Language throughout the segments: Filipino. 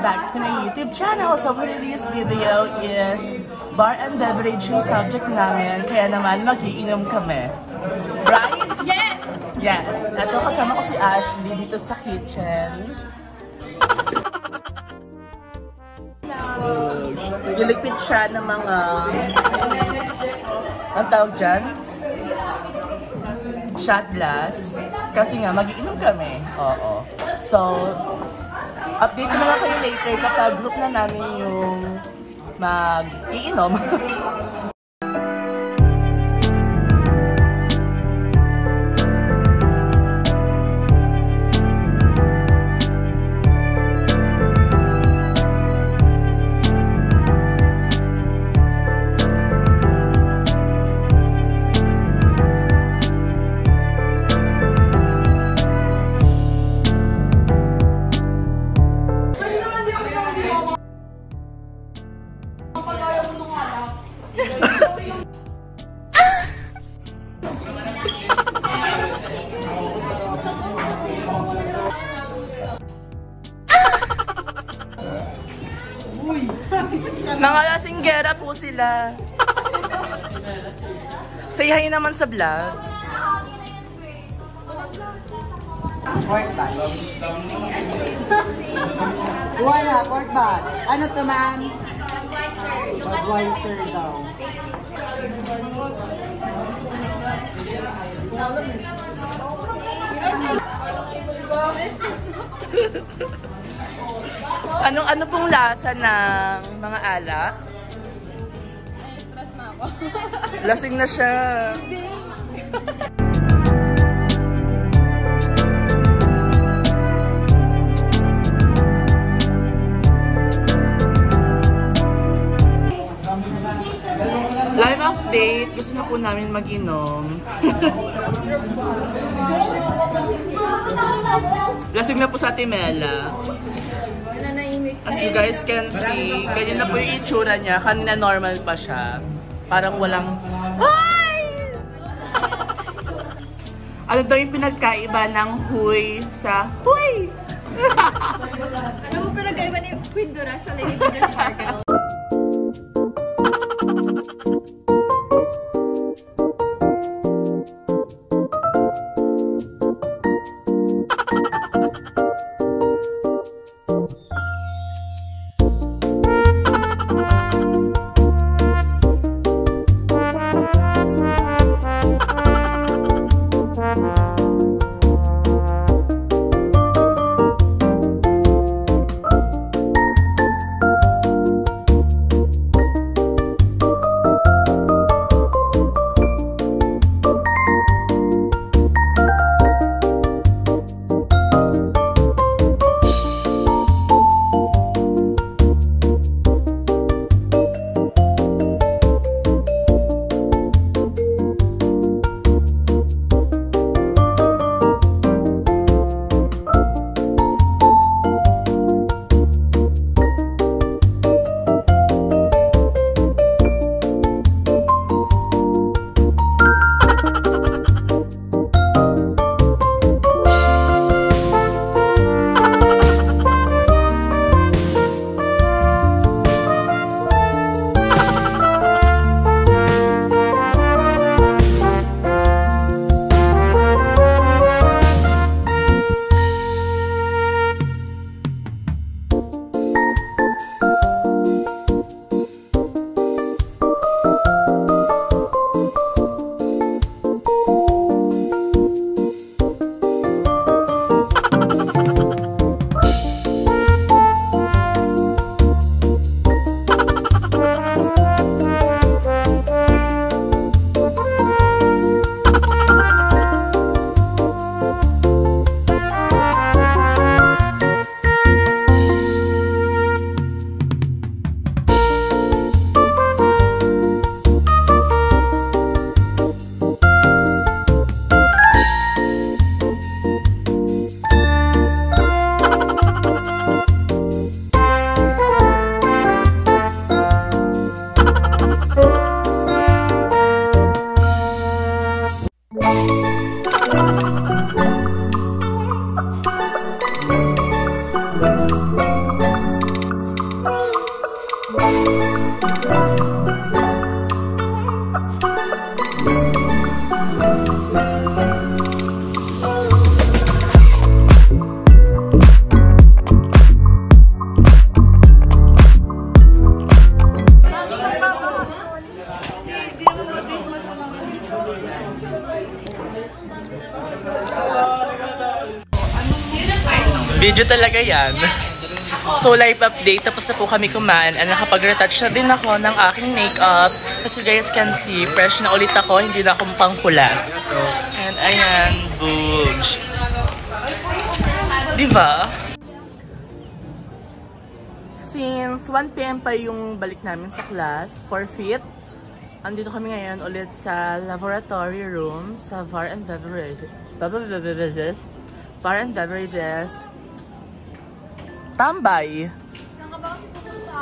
back to my YouTube channel. So for this video is bar and beverage yung subject namin. Kaya naman mag-iinom kami. Right? Yes! Yes. Ito kasama ko si Ashley dito sa kitchen. Iligpit siya ng mga... ang tawag dyan? Shot glass. Kasi nga, mag-iinom kami. Oo. So, update ko naman kayo later kapag group na namin yung mag-iinom. Mga lasinggera po sila. Say hi naman sa vlog. Pork bat. Wala, pork bat. Ano to, ma'am? Budweiser daw. Ano pong lasa ng mga alak? Stress na ako. Lasing na siya. Live update. Gusto na po namin mag-inom. Lasing na po sa Timela. As you guys can see, ganyan na po yung itsura niya. Kanina normal pa siya. Parang walang... Hi! Ano daw yung pinagkaiba ng huy sa huy? Ano mo pinagkaiba ni Quindura sa Lady Gaga Sparkle? Video talaga yan. So, live update. Tapos na po kami kumain. And nakapag-retouch na din ako ng aking makeup. As you guys can see, fresh na ulit ako. Hindi na ako mukhang kulas. And ayan, boobs. Diba? Since 1 PM pa yung balik namin sa class, for fit, andito kami ngayon ulit sa laboratory room sa Bar and Beverages. Bar and Beverages. Tambay! Saan ka ba kasi pupunta?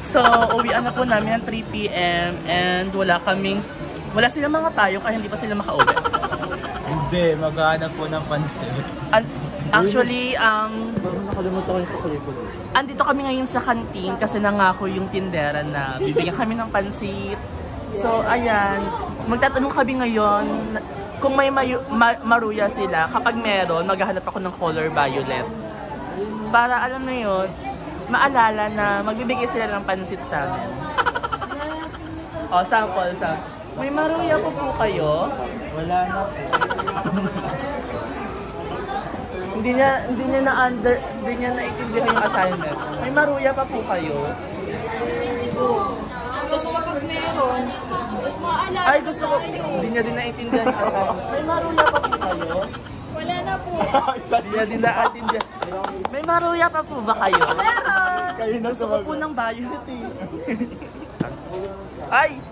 So, uwian na po namin ng 3 PM and wala silang mga payo kaya hindi pa sila makauwi. Hindi, maghahanap po ng pansit. Actually, Nakalimutan ko yung sa kulikul. andito kami ngayon sa kantin kasi nangako yung tindera na bibigyan kami ng pansit. So, ayan, magtatanong kami ngayon kung may maruya sila. Kapag meron, maghahanap ako ng color violet. Para alam mo yun, maalala na magbibigay sila ng pansit sa amin. O, sample. May maruya po kayo? Wala na po. Hindi niya naintindihan yung assignment. May maruya pa po kayo? Tapos kapag meron, tapos maaalala Ay, gusto ko. Hindi niya din naintindihan yung assignment. May maruya pa po kayo? wala na po. Hindi niya din naintindihan. May maruya pa po ba kayo? Meron! Kayo na Gusto ko po ng violet eh. Ay!